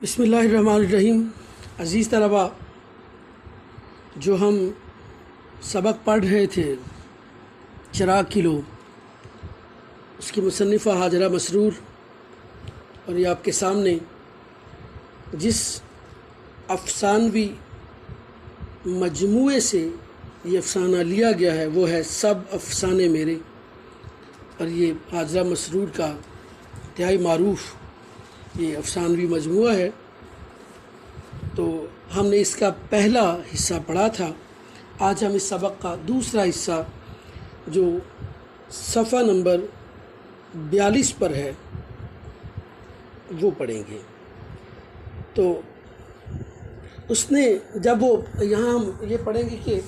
بسم اللہ الرحمن الرحیم۔ عزیز طلباء، جو ہم سبق پڑھ رہے تھے چراغ کی لو، اس کی مصنفہ حاجرہ مسرور، اور یہ آپ کے سامنے جس افسانوی مجموعے سے یہ افسانہ لیا گیا ہے وہ ہے سب افسانے میرے، اور یہ حاجرہ مسرور کا انتہائی معروف یہ افسانوی مجموعہ ہے۔ تو ہم نے اس کا پہلا حصہ پڑھا تھا۔ آج ہم اس سبق کا دوسرا حصہ جو صفحہ نمبر 42 پر ہے وہ پڑھیں گے۔ تو اس نے جب وہ یہاں ہم یہ پڑھیں گے کہ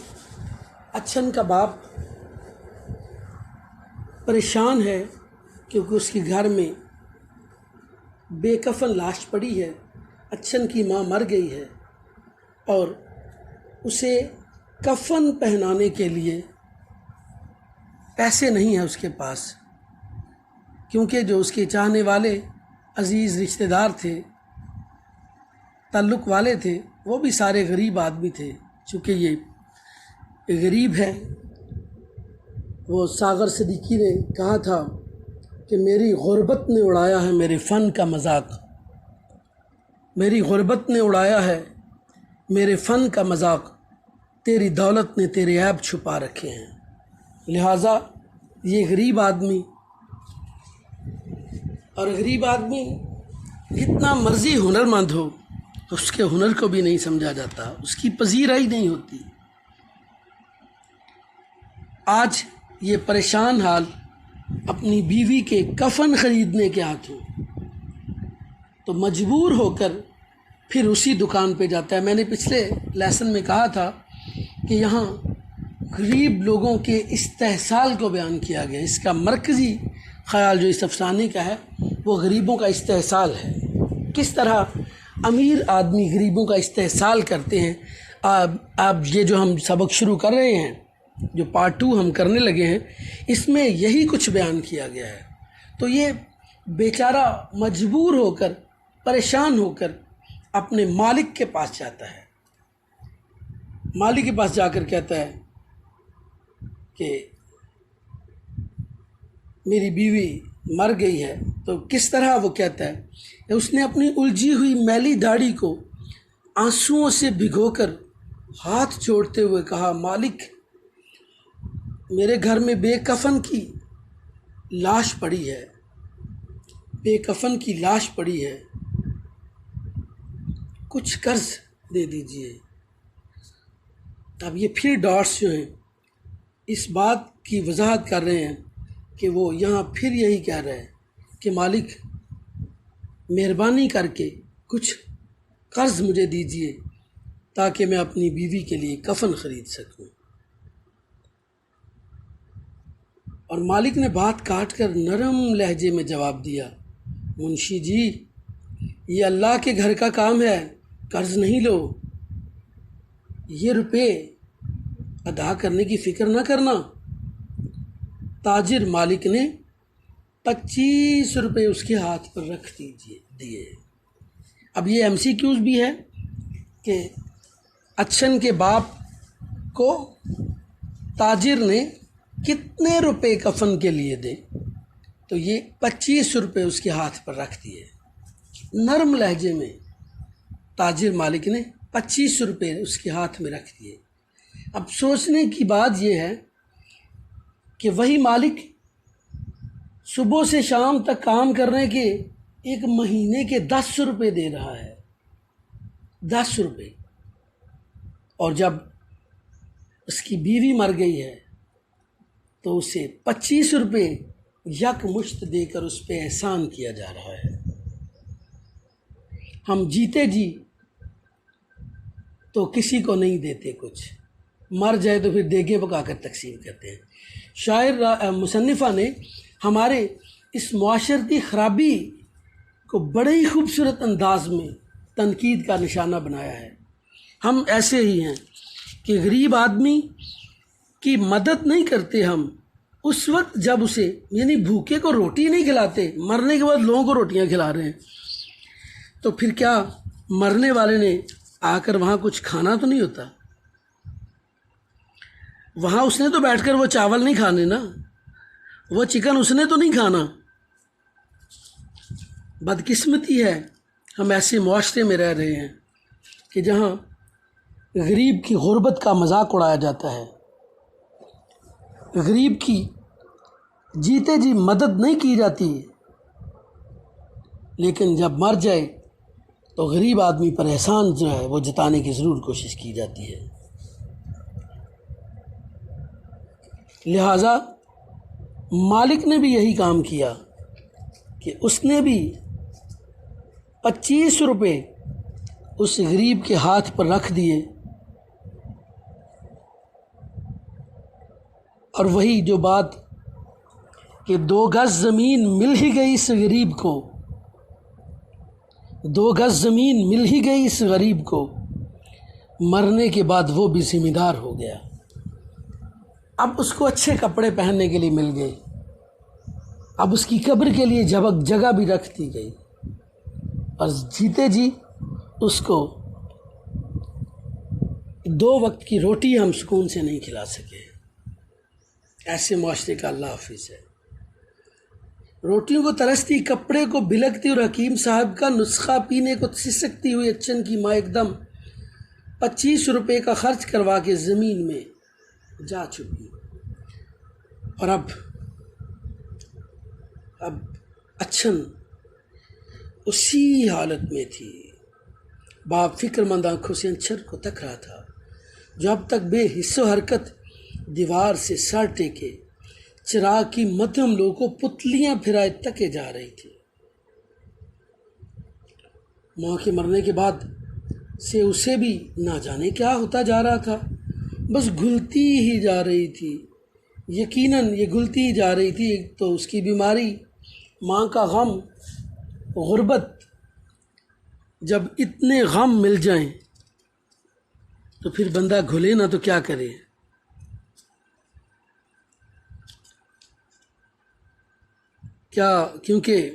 اچھن کا باپ پریشان ہے کیونکہ اس کے گھر میں بے کفن لاش پڑی ہے۔ اچھن کی ماں مر گئی ہے اور اسے کفن پہنانے کے لیے پیسے نہیں ہیں اس کے پاس، کیونکہ جو اس کے چاہنے والے عزیز رشتہ دار تھے، تعلق والے تھے، وہ بھی سارے غریب آدمی تھے۔ چونکہ یہ غریب ہے، وہ ساغر صدیقی نے کہا تھا کہ میری غربت نے اڑایا ہے میرے فن کا مذاق، میری غربت نے اڑایا ہے میرے فن کا مذاق، تیری دولت نے تیرے عیب چھپا رکھے ہیں۔ لہٰذا یہ غریب آدمی، اور غریب آدمی جتنا مرضی ہنرمند ہو اس کے ہنر کو بھی نہیں سمجھا جاتا، اس کی پذیرائی نہیں ہوتی۔ آج یہ پریشان حال اپنی بیوی کے کفن خریدنے کے ہاتھوں تو مجبور ہو کر پھر اسی دکان پہ جاتا ہے۔ میں نے پچھلے لیسن میں کہا تھا کہ یہاں غریب لوگوں کے استحصال کو بیان کیا گیا۔ اس کا مرکزی خیال جو اس افسانے کا ہے وہ غریبوں کا استحصال ہے، کس طرح امیر آدمی غریبوں کا استحصال کرتے ہیں۔ اب یہ جو ہم سبق شروع کر رہے ہیں، جو پارٹ 2 ہم کرنے لگے ہیں، اس میں یہی کچھ بیان کیا گیا ہے۔ تو یہ بیچارہ مجبور ہو کر، پریشان ہو کر اپنے مالک کے پاس جاتا ہے۔ مالک کے پاس جا کر کہتا ہے کہ میری بیوی مر گئی ہے۔ تو کس طرح وہ کہتا ہے، اس نے اپنی الجھی ہوئی میلی داڑھی کو آنسوؤں سے بھگو کر ہاتھ جوڑتے ہوئے کہا، مالک، میرے گھر میں بے کفن کی لاش پڑی ہے، بے کفن کی لاش پڑی ہے، کچھ قرض دے دیجئے۔ اب یہ پھر ڈاٹس جو ہیں اس بات کی وضاحت کر رہے ہیں کہ وہ یہاں پھر یہی کہہ رہا ہے کہ مالک، مہربانی کر کے کچھ قرض مجھے دیجئے تاکہ میں اپنی بیوی کے لیے کفن خرید سکوں۔ اور مالک نے بات کاٹ کر نرم لہجے میں جواب دیا، منشی جی، یہ اللہ کے گھر کا کام ہے، قرض نہیں لو، یہ روپے ادا کرنے کی فکر نہ کرنا۔ تاجر مالک نے 25 روپے اس کے ہاتھ پر رکھ دیے۔ اب یہ MCQs بھی ہے کہ اچھن کے باپ کو تاجر نے کتنے روپے کفن کے لیے دے، تو یہ 25 روپے اس کے ہاتھ پر رکھ دیے۔ نرم لہجے میں تاجر مالک نے 25 روپے اس کے ہاتھ میں رکھ دیے۔ اب سوچنے کی بات یہ ہے کہ وہی مالک صبح سے شام تک کام کرنے کے ایک مہینے کے 10 روپے دے رہا ہے، 10 روپے، اور جب اس کی بیوی مر گئی ہے تو اسے 25 روپے یک مشت دے کر اس پہ احسان کیا جا رہا ہے۔ ہم جیتے جی تو کسی کو نہیں دیتے کچھ، مر جائے تو پھر دیگیں پکا کر تقسیم کرتے ہیں۔ شاعر مصنفہ نے ہمارے اس معاشرتی خرابی کو بڑے ہی خوبصورت انداز میں تنقید کا نشانہ بنایا ہے۔ ہم ایسے ہی ہیں کہ غریب آدمی کی مدد نہیں کرتے ہم اس وقت جب اسے، یعنی بھوکے کو روٹی نہیں کھلاتے، مرنے کے بعد لوگوں کو روٹیاں کھلا رہے ہیں۔ تو پھر کیا مرنے والے نے آ کر وہاں کچھ کھانا تو نہیں ہوتا؟ وہاں اس نے تو بیٹھ کر وہ چاول نہیں کھانے نا، وہ چکن اس نے تو نہیں کھانا۔ بدقسمتی ہے ہم ایسے معاشرے میں رہ رہے ہیں کہ جہاں غریب کی غربت کا مذاق اڑایا جاتا ہے، غریب کی جیتے جی مدد نہیں کی جاتی، لیکن جب مر جائے تو غریب آدمی پر احسان جو ہے وہ جتانے کی ضرور کوشش کی جاتی ہے۔ لہٰذا مالک نے بھی یہی کام کیا کہ اس نے بھی 25 روپے اس غریب کے ہاتھ پر رکھ دیے، اور وہی جو بات کہ 2 گز زمین مل ہی گئی اس غریب کو، 2 گز زمین مل ہی گئی اس غریب کو، مرنے کے بعد وہ بھی ذمہ دار ہو گیا۔ اب اس کو اچھے کپڑے پہننے کے لیے مل گئے، اب اس کی قبر کے لیے جگہ بھی رکھ دی گئی، اور جیتے جی اس کو 2 وقت کی روٹی ہم سکون سے نہیں کھلا سکے۔ ایسے معاشرے کا اللہ حافظ ہے۔ روٹیوں کو ترستی، کپڑے کو بھلکتی، اور حکیم صاحب کا نسخہ پینے کو سسکتی ہوئی اچن کی ماں ایک دم 25 روپے کا خرچ کروا کے زمین میں جا چکی، اور اب اچھن اسی حالت میں تھی۔ باپ فکر مند آنکھوں سے اچھن کو تک رہا تھا، جو اب تک بے حس و حرکت دیوار سے سر ٹیکے چراغ کی مدھم لو کو پتلیاں پھرائے تکے جا رہی تھی۔ ماں کے مرنے کے بعد سے اسے بھی نہ جانے کیا ہوتا جا رہا تھا، بس گھلتی ہی جا رہی تھی۔ یقیناً یہ گھلتی ہی جا رہی تھی۔ ایک تو اس کی بیماری، ماں کا غم، غربت۔ جب اتنے غم مل جائیں تو پھر بندہ گھلے نہ تو کیا کرے۔ کیونکہ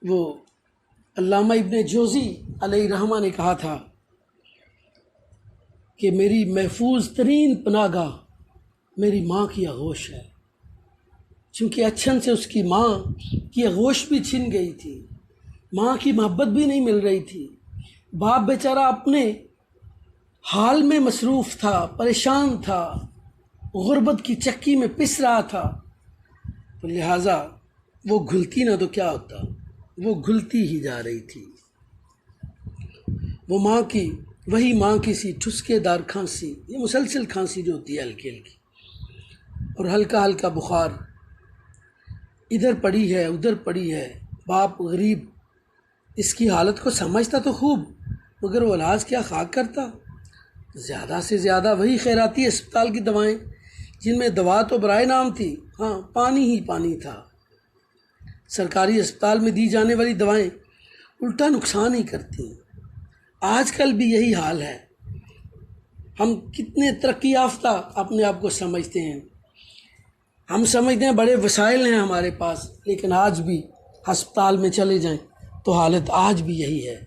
وہ علامہ ابن جوزی علیہ رحمہ نے کہا تھا کہ میری محفوظ ترین پناہ گاہ میری ماں کی آغوش ہے، چونکہ اچھن سے اس کی ماں کی آغوش بھی چھن گئی تھی، ماں کی محبت بھی نہیں مل رہی تھی، باپ بیچارہ اپنے حال میں مصروف تھا، پریشان تھا، غربت کی چکی میں پس رہا تھا، تو لہٰذا وہ گھلتی نہ تو کیا ہوتا، وہ گھلتی ہی جا رہی تھی۔ وہ وہی ماں کی سی ٹھسکے دار کھانسی، یہ مسلسل کھانسی جو ہوتی ہے ہلکی ہلکی، اور ہلکا ہلکا بخار، ادھر پڑی ہے ادھر پڑی ہے۔ باپ غریب اس کی حالت کو سمجھتا تو خوب، مگر وہ علاج کیا خاک کرتا۔ زیادہ سے زیادہ وہی خیراتی اسپتال کی دوائیں، جن میں دوا تو برائے نام تھی، ہاں پانی ہی پانی تھا۔ سرکاری اسپتال میں دی جانے والی دوائیں الٹا نقصان ہی کرتی ہیں۔ آج کل بھی یہی حال ہے۔ ہم کتنے ترقی یافتہ اپنے آپ کو سمجھتے ہیں، ہم سمجھتے ہیں بڑے وسائل ہیں ہمارے پاس، لیکن آج بھی ہسپتال میں چلے جائیں تو حالت آج بھی یہی ہے۔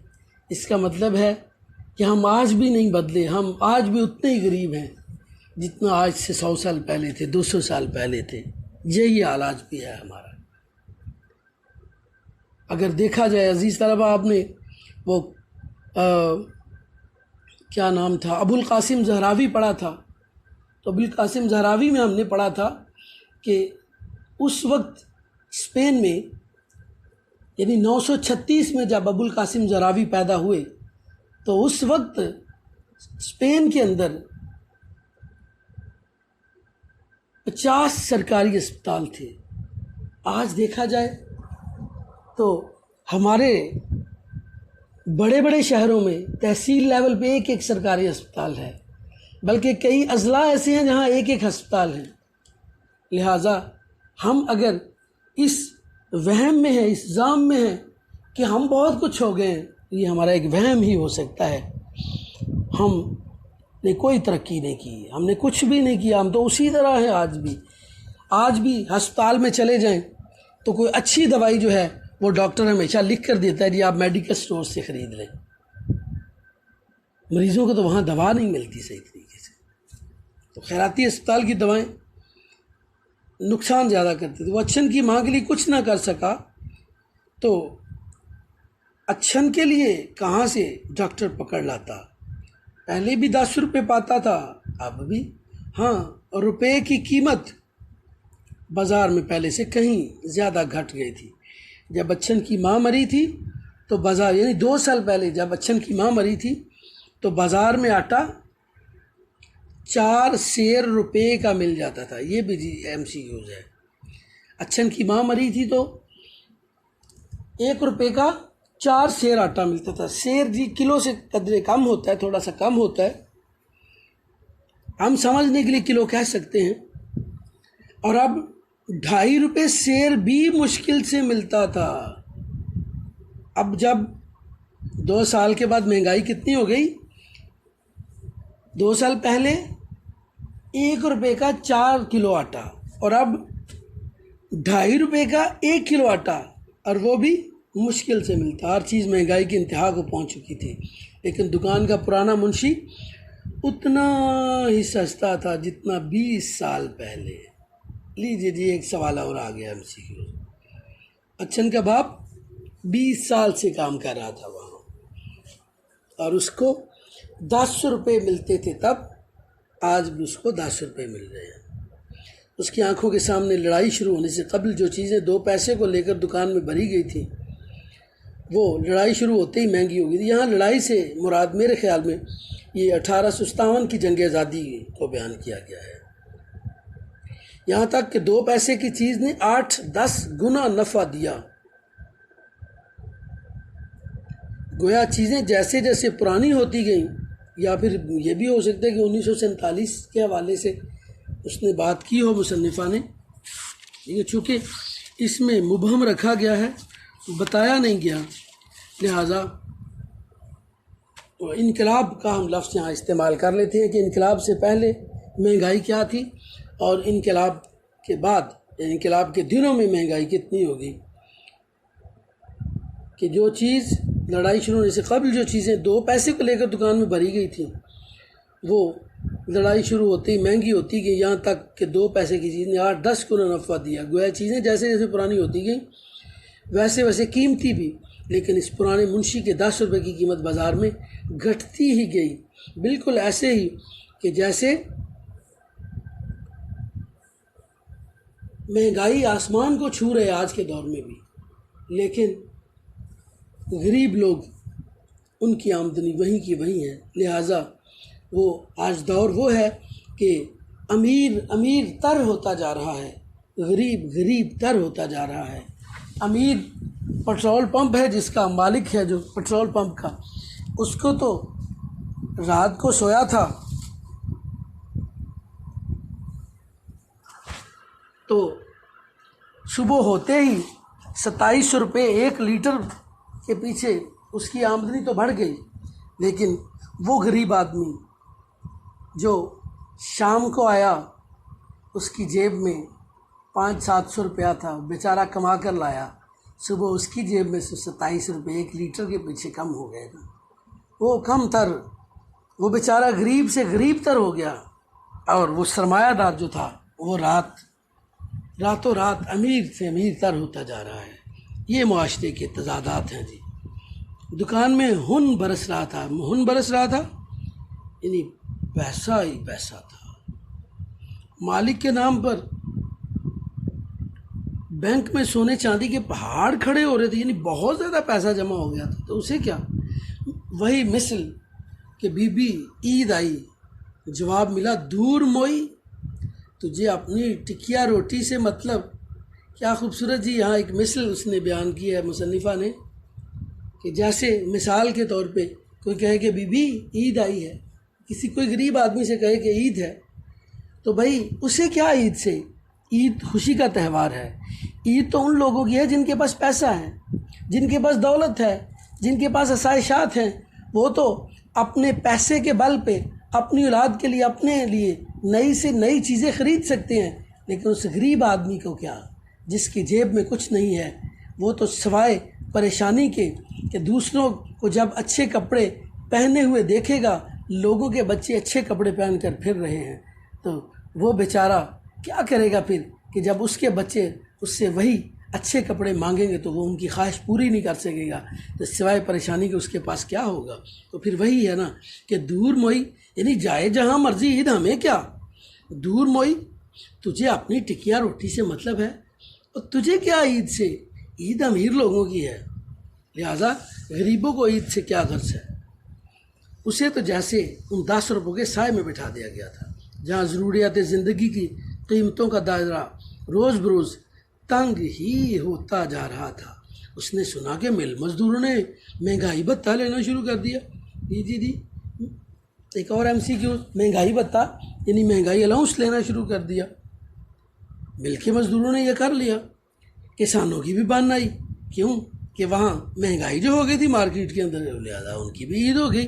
اس کا مطلب ہے کہ ہم آج بھی نہیں بدلے، ہم آج بھی اتنے ہی غریب ہیں جتنا آج سے 100 سال پہلے تھے، 200 سال پہلے تھے۔ یہی حال آج بھی ہے ہمارا۔ اگر دیکھا جائے عزیز طلبہ، آپ نے وہ کیا نام تھا، ابو القاسم زہراوی پڑھا تھا، تو ابو القاسم زہراوی میں ہم نے پڑھا تھا کہ اس وقت اسپین میں، یعنی 936 میں جب ابو القاسم زہراوی پیدا ہوئے، تو اس وقت اسپین کے اندر 50 سرکاری اسپتال تھے۔ آج دیکھا جائے تو ہمارے بڑے بڑے شہروں میں تحصیل لیول پہ ایک ایک سرکاری اسپتال ہے، بلکہ کئی اضلاع ایسے ہیں جہاں ایک ایک ہسپتال ہیں۔ لہٰذا ہم اگر اس وہم میں ہیں، اس ظام میں ہیں کہ ہم بہت کچھ ہو گئے ہیں، یہ ہمارا ایک وہم ہی ہو سکتا ہے۔ ہم نے کوئی ترقی نہیں کی، ہم نے کچھ بھی نہیں کیا، ہم تو اسی طرح ہیں۔ آج بھی ہسپتال میں چلے جائیں تو کوئی اچھی دوائی جو ہے وہ ڈاکٹر ہمیشہ لکھ کر دیتا ہے جی آپ میڈیکل سٹور سے خرید لیں. مریضوں کو تو وہاں دوا نہیں ملتی صحیح طریقے سے. تو خیراتی اسپتال کی دوائیں نقصان زیادہ کرتی تھی. وہ اچھن کی ماں کے لیے کچھ نہ کر سکا تو اچھن کے لیے کہاں سے ڈاکٹر پکڑ لاتا. پہلے بھی 10 روپے پاتا تھا اب بھی. ہاں روپے کی قیمت بازار میں پہلے سے کہیں زیادہ گھٹ گئی تھی. جب اچھن کی ماں مری تھی تو بازار، یعنی 2 سال پہلے جب اچھن کی ماں مری تھی تو بازار میں آٹا 4 سیر روپے کا مل جاتا تھا. یہ بھی MCQs ہے. اچھن کی ماں مری تھی تو 1 روپے کا 4 سیر آٹا ملتا تھا. سیر جی کلو سے قدرے کم ہوتا ہے، تھوڑا سا کم ہوتا ہے، ہم سمجھنے کے لیے کلو کہہ سکتے ہیں. اور اب 2.5 روپے سیر بھی مشکل سے ملتا تھا. اب جب 2 سال کے بعد مہنگائی کتنی ہو گئی، 2 سال پہلے 1 روپے کا 4 کلو آٹا اور اب 2.5 روپے کا 1 کلو آٹا، اور وہ بھی مشکل سے ملتا. ہر چیز مہنگائی کی انتہا کو پہنچ چکی تھی. لیکن دکان کا پرانا منشی اتنا ہی سستا تھا جتنا 20 سال پہلے. لیجیے جی ایک سوال اور آ گیا MCQ. اچھن کا باپ 20 سال سے کام کر رہا تھا وہاں اور اس کو 10 روپے ملتے تھے تب، آج بھی اس کو 10 روپے مل رہے ہیں. اس کی آنکھوں کے سامنے لڑائی شروع ہونے سے قبل جو چیزیں 2 پیسے کو لے کر دکان میں بھری گئی تھیں وہ لڑائی شروع ہوتے ہی مہنگی ہو گئی تھی. یہاں لڑائی سے مراد میرے خیال میں یہ 1857 کی جنگ آزادی کو بیان کیا گیا ہے. یہاں تک کہ 2 پیسے کی چیز نے 8-10 گنا نفع دیا. گویا چیزیں جیسے جیسے پرانی ہوتی گئیں، یا پھر یہ بھی ہو سکتا ہے کہ 1947 کے حوالے سے اس نے بات کی ہو مصنفہ نے، لیکن چونکہ اس میں مبہم رکھا گیا ہے، بتایا نہیں گیا، لہٰذا انقلاب کا ہم لفظ یہاں استعمال کر لیتے ہیں کہ انقلاب سے پہلے مہنگائی کیا تھی اور انقلاب کے بعد، یعنی انقلاب کے دنوں میں مہنگائی کتنی ہوگی. کہ جو چیز لڑائی شروع ہونے سے قبل جو چیزیں 2 پیسے کو لے کر دکان میں بھری گئی تھیں وہ لڑائی شروع ہوتی ہی مہنگی ہوتی گئی، یہاں تک کہ 2 پیسے کی چیز نے 8-10 گنا نفع دیا. گویا چیزیں جیسے جیسے پرانی ہوتی گئیں ویسے ویسے قیمتی بھی، لیکن اس پرانے منشی کے 10 روپے کی قیمت بازار میں گھٹتی ہی گئی. بالکل ایسے ہی کہ جیسے مہنگائی آسمان کو چھو رہے آج کے دور میں بھی، لیکن غریب لوگ ان کی آمدنی وہیں کی وہیں ہے. لہٰذا وہ آج دور وہ ہے کہ امیر امیر تر ہوتا جا رہا ہے، غریب غریب تر ہوتا جا رہا ہے. امیر پٹرول پمپ ہے جس کا مالک ہے جو پٹرول پمپ کا، اس کو تو رات کو سویا تھا تو صبح ہوتے ہی 27 روپے 1 لیٹر کے پیچھے اس کی آمدنی تو بڑھ گئی، لیکن وہ غریب آدمی جو شام کو آیا اس کی جیب میں 500-700 روپیہ تھا، بیچارہ کما کر لایا، صبح اس کی جیب میں سے 27 روپے 1 لیٹر کے پیچھے کم ہو گئے. وہ کم تر، وہ بیچارہ غریب سے غریب تر ہو گیا، اور وہ سرمایہ دار جو تھا وہ راتوں رات امیر سے امیر تر ہوتا جا رہا ہے. یہ معاشرے کے تضادات ہیں جی. دکان میں ہن برس رہا تھا، یعنی پیسہ ہی پیسہ تھا. مالک کے نام پر بینک میں سونے چاندی کے پہاڑ کھڑے ہو رہے تھے، یعنی بہت زیادہ پیسہ جمع ہو گیا تھا. تو اسے کیا، وہی مثل کہ بی بی عید آئی، جواب ملا دور موئی، تجھے اپنی ٹکیا روٹی سے مطلب. کیا خوبصورت جی یہاں ایک مثل اس نے بیان کی ہے مصنفہ نے، کہ جیسے مثال کے طور پہ کوئی کہے کہ بی بی عید آئی ہے، کوئی غریب آدمی سے کہے کہ عید ہے، تو بھائی اسے کیا عید سے، عید خوشی کا تہوار ہے. عید تو ان لوگوں کی ہے جن کے پاس پیسہ ہے، جن کے پاس دولت ہے، جن کے پاس آسائشات ہیں. وہ تو اپنے پیسے کے بل پہ اپنی اولاد کے لیے، اپنے لیے نئی سے نئی چیزیں خرید سکتے ہیں. لیکن اس غریب آدمی کو کیا، جس کی جیب میں کچھ نہیں ہے، وہ تو سوائے پریشانی کے کہ دوسروں کو جب اچھے کپڑے پہنے ہوئے دیکھے گا، لوگوں کے بچے اچھے کپڑے پہن کر پھر رہے ہیں، تو وہ بیچارہ کیا کرے گا پھر کہ جب اس کے بچے اس سے وہی اچھے کپڑے مانگیں گے تو وہ ان کی خواہش پوری نہیں کر سکے گا، تو سوائے پریشانی کے اس کے پاس کیا ہوگا؟ تو پھر وہی ہے نا کہ دور موئی، یعنی جائے جہاں مرضی عید ہمیں کیا، دور موئی تجھے اپنی ٹکیا روٹی سے مطلب ہے، اور تجھے کیا عید سے؟ عید امیر لوگوں کی ہے، لہٰذا غریبوں کو عید سے کیا غرض ہے؟ اسے تو جیسے ان 10 روپوں کے سائے میں بٹھا دیا گیا تھا، جہاں ضروریات زندگی کی قیمتوں کا دائرہ روز بروز تنگ ہی ہوتا جا رہا تھا۔ اس نے سنا کہ مل مزدوروں نے مہنگائی بھتہ لینا شروع کر دیا۔ جی ایک اور MCQ، مہنگائی بھتہ یعنی مہنگائی الاؤنس لینا شروع کر دیا۔ مل کے مزدوروں نے یہ کر لیا۔ کسانوں کی بھی بان آئی، کیوں کہ وہاں مہنگائی جو ہو گئی تھی مارکیٹ کے اندر، لہٰذا ان کی بھی عید ہو گئی،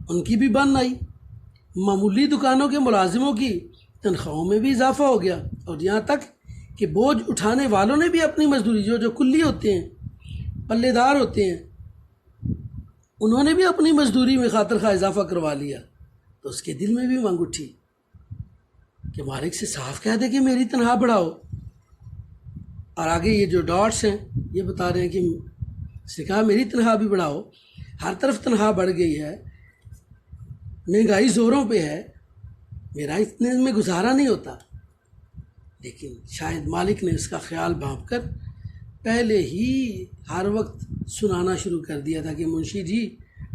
ان کی بھی بان آئی۔ معمولی دکانوں کے ملازموں کی تنخواہوں میں بھی اضافہ ہو گیا، اور یہاں تک کہ بوجھ اٹھانے والوں نے بھی اپنی مزدوری، جو کلی ہوتے ہیں، پلے دار ہوتے ہیں، انہوں نے بھی اپنی مزدوری میں خاطر خواہ اضافہ کروا لیا۔ تو اس کے دل میں بھی مانگ اٹھی کہ مالک سے صاف کہہ دے کہ میری تنخواہ بڑھاؤ۔ اور آگے یہ جو ڈاٹس ہیں یہ بتا رہے ہیں کہ اس نے کہا میری تنخواہ بھی بڑھاؤ۔ ہر طرف تنخواہ بڑھ گئی ہے، مہنگائی زوروں پہ ہے، میرا اتنے میں گزارا نہیں ہوتا۔ لیکن شاید مالک نے اس کا خیال بھانپ کر پہلے ہی ہر وقت سنانا شروع کر دیا تھا کہ منشی جی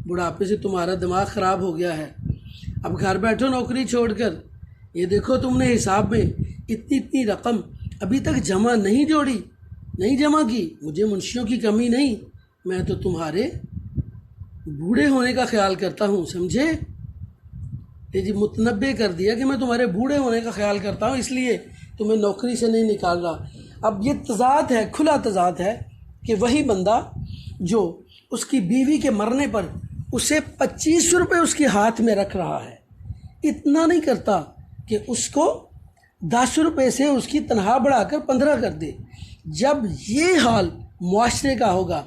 بڑھاپے سے تمہارا دماغ خراب ہو گیا ہے، اب گھر بیٹھو نوکری چھوڑ کر، یہ دیکھو تم نے حساب میں اتنی رقم ابھی تک جمع نہیں جوڑی، نہیں جمع کی۔ مجھے منشیوں کی کمی نہیں، میں تو تمہارے بوڑھے ہونے کا خیال کرتا ہوں، سمجھے؟ جی متنبع کر دیا کہ میں تمہارے بوڑھے ہونے کا خیال کرتا ہوں، اس لیے تمہیں نوکری سے نہیں نکال رہا۔ اب یہ تضاد ہے، کھلا تضاد ہے کہ وہی بندہ جو اس کی بیوی کے مرنے پر اسے 25 روپے اس کے ہاتھ میں رکھ رہا ہے، اتنا نہیں کرتا کہ اس کو 10 روپے سے اس کی تنخواہ بڑھا کر 15 کر دے۔ جب یہ حال معاشرے کا ہوگا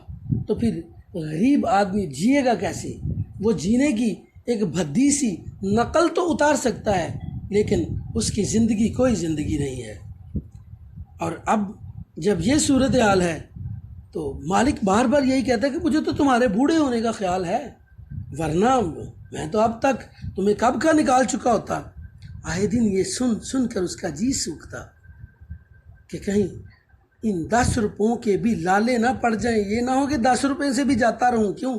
تو پھر غریب آدمی جیے گا کیسے؟ وہ جینے کی ایک بھدی سی نقل تو اتار سکتا ہے، لیکن اس کی زندگی کوئی زندگی نہیں ہے۔ اور اب جب یہ صورتحال ہے تو مالک بار بار یہی کہتا ہے کہ مجھے تو تمہارے بوڑھے ہونے کا خیال ہے، ورنہ میں تو اب تک تمہیں کب کا نکال چکا ہوتا۔ آئے دن یہ سن کر اس کا جی سوکھتا کہ کہیں ان 10 روپوں کے بھی لالے نہ پڑ جائیں، یہ نہ ہو کہ 10 روپے سے بھی جاتا رہوں، کیوں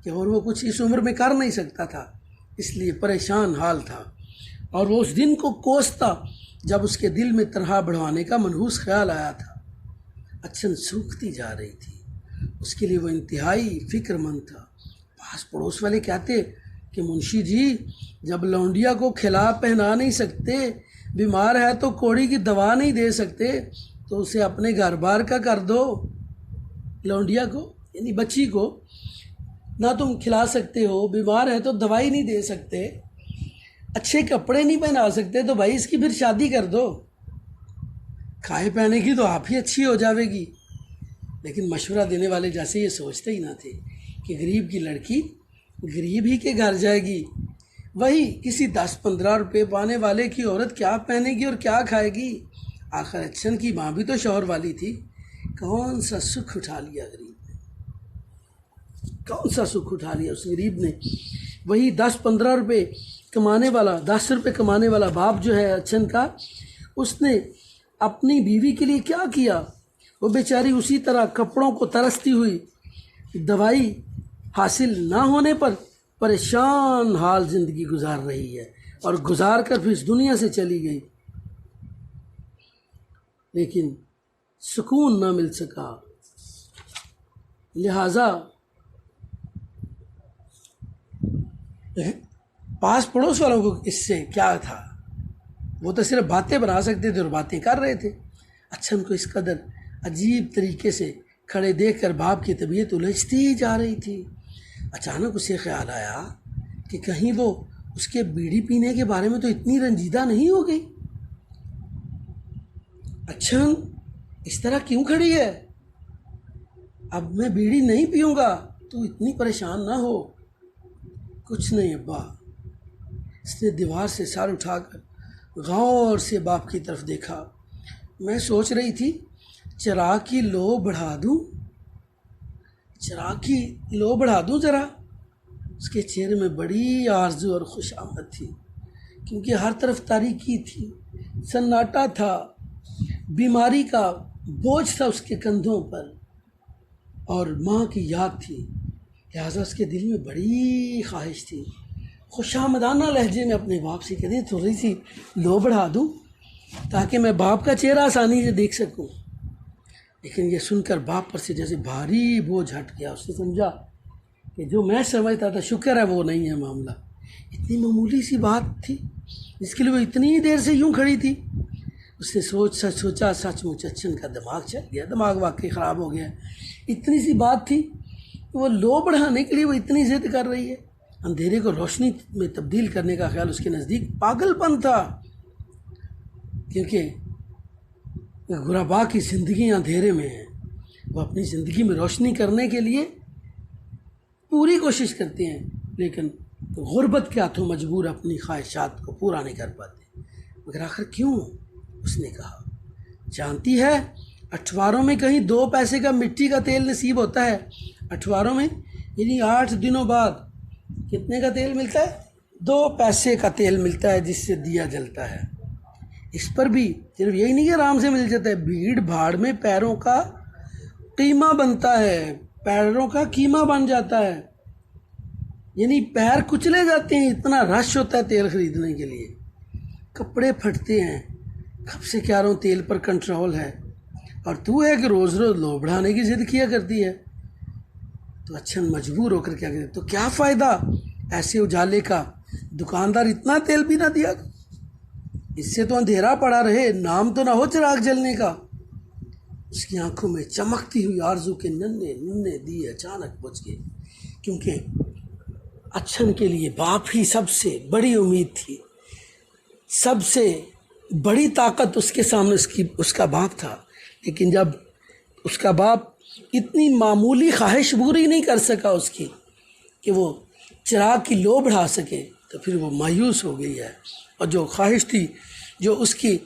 کہ اور وہ کچھ اس عمر میں کر نہیں سکتا تھا، اس لیے پریشان حال تھا۔ اور وہ اس دن کو کوستا جب اس کے دل میں تنخواہ بڑھوانے کا منحوس خیال آیا تھا۔ اچھن سوکھتی جا رہی تھی، اس کے لیے وہ انتہائی فکر مند تھا۔ پاس پڑوس والے کہتے کہ منشی جی جب لونڈیا کو کھلا پہنا نہیں سکتے، بیمار ہے تو کوڑی کی دوا نہیں دے سکتے، تو اسے اپنے گھر بار کا کر دو۔ لونڈیا کو یعنی بچی کو نہ تم کھلا سکتے ہو، بیمار ہے تو دوائی نہیں دے سکتے، اچھے کپڑے نہیں پہنا سکتے، تو بھائی اس کی پھر شادی کر دو، کھائے پہنے کی تو آپ ہی اچھی ہو جاوے گی۔ لیکن مشورہ دینے والے جیسے یہ سوچتے ہی نہ تھے کہ غریب کی لڑکی غریب ہی کے گھر جائے گی، وہی کسی 10-15 روپے پانے والے کی عورت کیا پہنے گی اور کیا کھائے گی؟ آخر اچھن کی ماں بھی تو شوہر والی تھی، کون سا سکھ اٹھا لیا غریب نے، کون سا سکھ اٹھا لیا اس غریب نے؟ وہی 10-15 روپے کمانے والا، 10 روپے کمانے والا باپ جو ہے اچھن کا، اس نے اپنی بیوی کے لیے کیا کیا؟ وہ بیچاری اسی طرح کپڑوں کو ترستی ہوئی، دوائی حاصل نہ ہونے پر پریشان حال زندگی گزار رہی ہے، اور گزار کر پھر اس دنیا سے چلی گئی، لیکن سکون نہ مل سکا۔ لہٰذا پاس پڑوس والوں کو اس سے کیا تھا؟ وہ تو صرف باتیں بنا سکتے تھے اور باتیں کر رہے تھے۔ اچھن کو اس قدر عجیب طریقے سے کھڑے دیکھ کر باپ کی طبیعت الجھتی ہی جا رہی تھی۔ اچانک اسے خیال آیا کہ کہیں وہ اس کے بیڑی پینے کے بارے میں تو اتنی رنجیدہ نہیں ہو گئی۔ اچھن اس طرح کیوں کھڑی ہے؟ اب میں بیڑی نہیں پیوں گا، تو اتنی پریشان نہ ہو۔ کچھ نہیں ابا۔ اس نے دیوار سے سر اٹھا کر غور سے باپ کی طرف دیکھا۔ میں سوچ رہی تھی چراغ کی لو بڑھا دوں، چراغ کی لو بڑھا دوں ذرا۔ اس کے چہرے میں بڑی آرزو اور خوش آمد تھی، کیونکہ ہر طرف تاریکی تھی، سناٹا تھا، بیماری کا بوجھ تھا اس کے کندھوں پر، اور ماں کی یاد تھی۔ لہٰذا اس کے دل میں بڑی خواہش تھی، خوش آمدانہ لہجے میں اپنے باپ سے کہتے تھوڑی سی لو بڑھا دوں تاکہ میں باپ کا چہرہ آسانی سے دیکھ سکوں۔ لیکن یہ سن کر باپ پر سے جیسے بھاری بوجھ ہٹ گیا۔ اس نے سمجھا کہ جو میں سمجھتا تھا شکر ہے وہ نہیں ہے معاملہ، اتنی معمولی سی بات تھی جس کے لیے وہ اتنی دیر سے یوں کھڑی تھی۔ اس نے سوچا سچ مچ اچھن کا دماغ چل گیا، دماغ واقعی خراب ہو گیا۔ اتنی سی بات تھی کہ وہ لو بڑھانے کے لیے وہ اتنی ضد کر رہی ہے۔ اندھیرے کو روشنی میں تبدیل کرنے کا خیال اس کے نزدیک پاگل پن تھا، کیونکہ غربا کی زندگی اندھیرے میں ہے۔ وہ اپنی زندگی میں روشنی کرنے کے لیے پوری کوشش کرتے ہیں، لیکن غربت کے ہاتھوں مجبور اپنی خواہشات کو پورا نہیں کر پاتے۔ مگر آخر کیوں؟ اس نے کہا، جانتی ہے اٹھواروں میں کہیں 2 پیسے کا مٹی کا تیل نصیب ہوتا ہے۔ اٹھواروں میں یعنی 8 دنوں بعد کتنے کا تیل ملتا ہے؟ 2 پیسے کا تیل ملتا ہے جس سے دیا جلتا ہے۔ اس پر بھی صرف یہی نہیں کہ آرام سے مل جاتا ہے، بھیڑ بھاڑ میں پیروں کا قیمہ بنتا ہے، پیروں کا قیمہ بن جاتا ہے، یعنی پیر کچلے جاتے ہیں، اتنا رش ہوتا ہے تیل خریدنے کے لیے، کپڑے پھٹتے ہیں۔ کب سے کہہ رہا ہوں تیل پر کنٹرول ہے، اور تو ہے کہ روز روز لو بڑھانے کی ضد کیا کرتی ہے۔ تو اچھن مجبور ہو کر کیا کہتے، تو کیا فائدہ ایسے اجالے کا، دکاندار اتنا تیل بھی نہ دیا، اس سے تو اندھیرا پڑا رہے، نام تو نہ ہو چراغ جلنے کا۔ اس کی آنکھوں میں چمکتی ہوئی آرزو کے ننھے ننھے دیے اچانک بجھ گئے، کیونکہ اچھن کے لیے باپ ہی سب سے بڑی امید تھی، سب سے بڑی طاقت اس کے سامنے اس کا باپ تھا۔ لیکن جب اس کا باپ اتنی معمولی خواہش پوری نہیں کر سکا اس کی کہ وہ چراغ کی لو بڑھا سکے، تو پھر وہ مایوس ہو گئی ہے، اور جو خواہش تھی، جو اس کی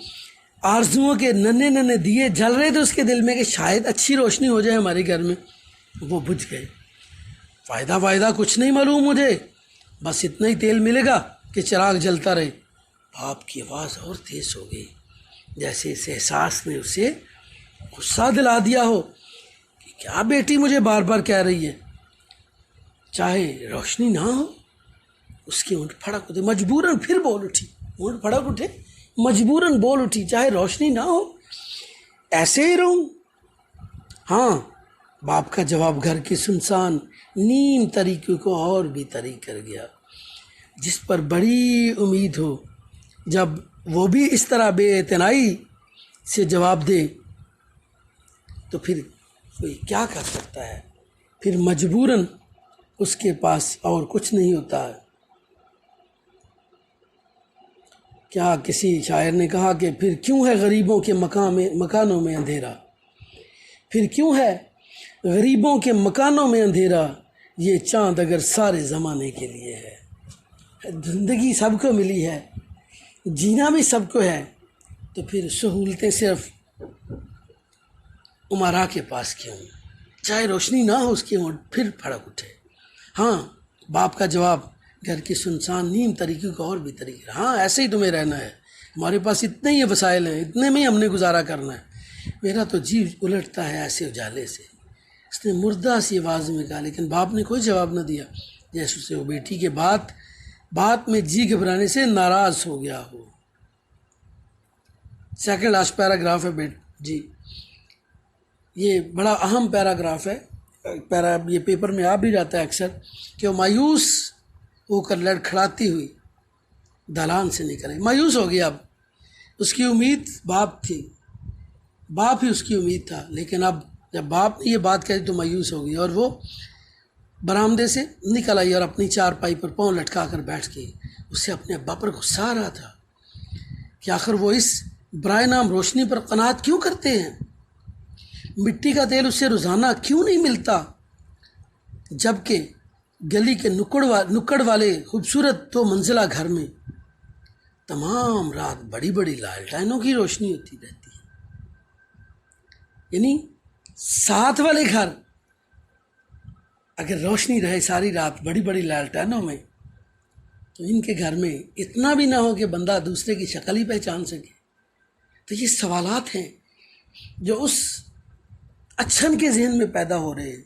آرزوؤں کے ننھے ننھے دیے جل رہے تھے اس کے دل میں کہ شاید اچھی روشنی ہو جائے ہمارے گھر میں، وہ بجھ گئے۔ فائدہ کچھ نہیں معلوم مجھے، بس اتنا ہی تیل ملے گا کہ چراغ جلتا رہے۔ باپ کی آواز اور تیز ہو گئی، جیسے اس احساس نے اسے غصہ دلا دیا ہو کہ کیا بیٹی مجھے بار بار کہہ رہی ہے، چاہے روشنی نہ ہو۔ اس کی اونٹ پھڑک اٹھے، مجبوراً پھر بول اٹھی، اونٹ پھڑک اٹھے، مجبوراً بول اٹھی، چاہے روشنی نہ ہو ایسے ہی رہوں۔ ہاں، باپ کا جواب گھر کی سنسان نیم طریقے کو اور بھی طریق کر گیا۔ جس پر بڑی امید ہو، جب وہ بھی اس طرح بے اعتنائی سے جواب دے تو پھر کوئی کیا کر سکتا ہے؟ پھر مجبوراً اس کے پاس اور کچھ نہیں ہوتا ہے۔ کیا کسی شاعر نے کہا کہ پھر کیوں ہے غریبوں کے مکانوں میں اندھیرا، پھر کیوں ہے غریبوں کے مکانوں میں اندھیرا، یہ چاند اگر سارے زمانے کے لیے ہے۔ زندگی سب کو ملی ہے، جینا بھی سب کو ہے، تو پھر سہولتیں صرف امراء کے پاس کیوں؟ چاہے روشنی نہ ہو اس کی اونٹ پھر پھڑک اٹھے۔ ہاں، باپ کا جواب گھر کی سنسان نیم طریقے کو اور بھی طریقے، ہاں ایسے ہی تمہیں رہنا ہے، ہمارے پاس اتنے ہی وسائل ہیں، اتنے میں ہی ہم نے گزارا کرنا ہے، میرا تو جی الٹتا ہے ایسے اجالے سے۔ اس نے مردہ سی آواز میں کہا، لیکن باپ نے کوئی جواب نہ دیا، جیسے اسے وہ بیٹی کے بات میں جی گھبرانے سے ناراض ہو گیا ہو۔ سیکنڈ لاسٹ پیراگراف ہے جی، یہ بڑا اہم پیراگراف ہے، یہ پیپر میں آ بھی جاتا ہے اکثر، کہ وہ مایوس ہو کر لڑکھڑاتی ہوئی دالان سے نکلے۔ مایوس ہو گیا، اب اس کی امید باپ تھی، باپ ہی اس کی امید تھا، لیکن اب جب باپ نے یہ بات کہی تو مایوس ہو گئی، اور وہ برآمدے سے نکل آئی اور اپنی چارپائی پر پاؤں لٹکا کر بیٹھ گئی۔ اسے اپنے ابا پر غصہ آ رہا تھا کہ آخر وہ اس برائے نام روشنی پر قناعت کیوں کرتے ہیں۔ مٹی کا تیل اسے روزانہ کیوں نہیں ملتا، جبکہ گلی کے نکڑ والے خوبصورت 2 منزلہ گھر میں تمام رات بڑی بڑی لالٹینوں کی روشنی ہوتی رہتی ہے۔ یعنی ساتھ والے گھر اگر روشنی رہے ساری رات بڑی بڑی لالٹینوں میں، تو ان کے گھر میں اتنا بھی نہ ہو کہ بندہ دوسرے کی شکل ہی پہچان سکے۔ تو یہ سوالات ہیں جو اس اچھن کے ذہن میں پیدا ہو رہے ہیں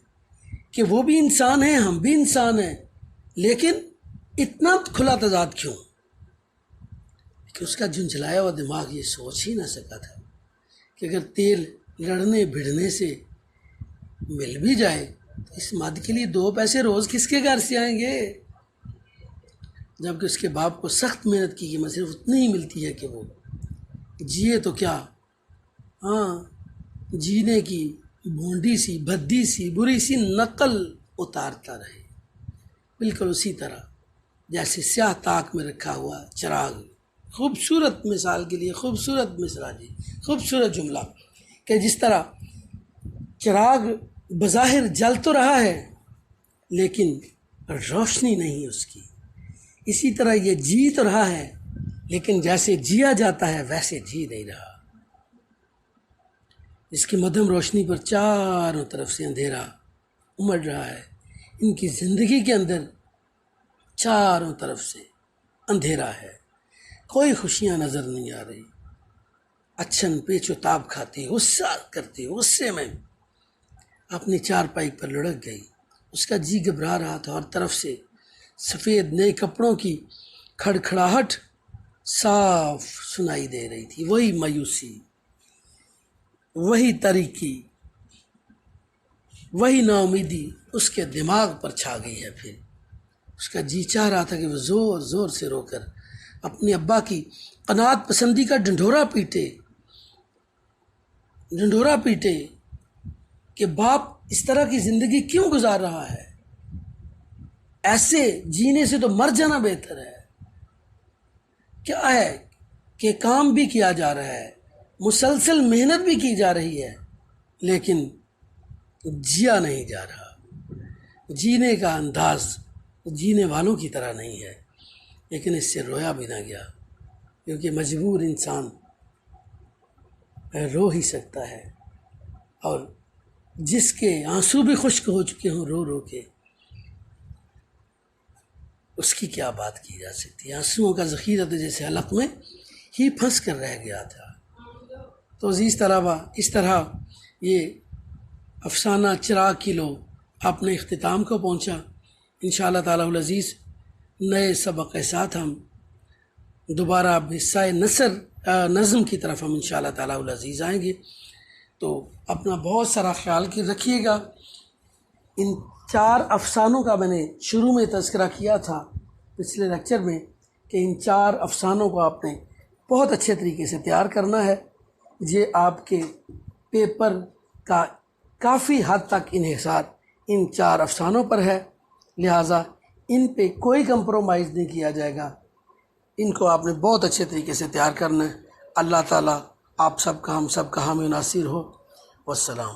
کہ وہ بھی انسان ہیں، ہم بھی انسان ہیں، لیکن اتنا کھلا تضاد کیوں؟ کہ اس کا جھنجھلایا ہوا دماغ یہ سوچ ہی نہ سکا تھا کہ اگر تیل لڑنے بھڑنے سے مل بھی جائے تو اس مد کے لیے 2 پیسے روز کس کے گھر سے آئیں گے، جبکہ اس کے باپ کو سخت محنت کی قیمت صرف اتنی ہی ملتی ہے کہ وہ جیے تو کیا، جینے کی بھونڈی سی بھدی سی بری سی نقل اتارتا رہے، بالکل اسی طرح جیسے سیاہ طاق میں رکھا ہوا چراغ۔ خوبصورت مثال کے لیے خوبصورت مصرع جی، خوبصورت جملہ کہ جس طرح چراغ بظاہر جل تو رہا ہے لیکن روشنی نہیں اس کی، اسی طرح یہ جی تو رہا ہے لیکن جیسے جیا جاتا ہے ویسے جی نہیں رہا۔ اس کی مدھم روشنی پر چاروں طرف سے اندھیرا امڑ رہا ہے، ان کی زندگی کے اندر چاروں طرف سے اندھیرا ہے، کوئی خوشیاں نظر نہیں آ رہی۔ اچھن پیچ و تاب کھاتی غصہ کرتی غصے میں اپنی چارپائی پر لڑک گئی، اس کا جی گھبرا رہا تھا، اور طرف سے سفید نئے کپڑوں کی کھڑکھڑاہٹ صاف سنائی دے رہی تھی، وہی مایوسی، وہی تاریکی، وہی نا امیدی اس کے دماغ پر چھا گئی ہے۔ پھر اس کا جی چاہ رہا تھا کہ وہ زور زور سے رو کر اپنے ابا کی قناعت پسندی کا ڈنڈورا پیٹے کہ باپ اس طرح کی زندگی کیوں گزار رہا ہے، ایسے جینے سے تو مر جانا بہتر ہے۔ کیا ہے کہ کام بھی کیا جا رہا ہے، مسلسل محنت بھی کی جا رہی ہے، لیکن جیا نہیں جا رہا، جینے کا انداز جینے والوں کی طرح نہیں ہے۔ لیکن اس سے رویا بھی نہ گیا، کیونکہ مجبور انسان رو ہی سکتا ہے، اور جس کے آنسو بھی خشک ہو چکے ہوں رو رو کے، اس کی کیا بات کی جا سکتی ہے۔ آنسوؤں کا ذخیرہ تو جیسے حلق میں ہی پھنس کر رہ گیا تھا۔ تو عزیز طلبہ، اس طرح یہ افسانہ چراغ کی لو اپنے اختتام کو پہنچا۔ انشاءاللہ تعالی العزیز نئے سبق کے ساتھ ہم دوبارہ حصہ نظم کی طرف ہم انشاءاللہ تعالی العزیز آئیں گے۔ تو اپنا بہت سارا خیال رکھیے گا۔ ان 4 افسانوں کا میں نے شروع میں تذکرہ کیا تھا پچھلے لیکچر میں کہ ان 4 افسانوں کو آپ نے بہت اچھے طریقے سے تیار کرنا ہے۔ یہ آپ کے پیپر کا کافی حد تک انحصار ان 4 افسانوں پر ہے، لہٰذا ان پہ کوئی کمپرومائز نہیں کیا جائے گا، ان کو آپ نے بہت اچھے طریقے سے تیار کرنا ہے۔ اللہ تعالیٰ آپ سب کا ہم سب کا حامی و ناصر ہو۔ والسلام۔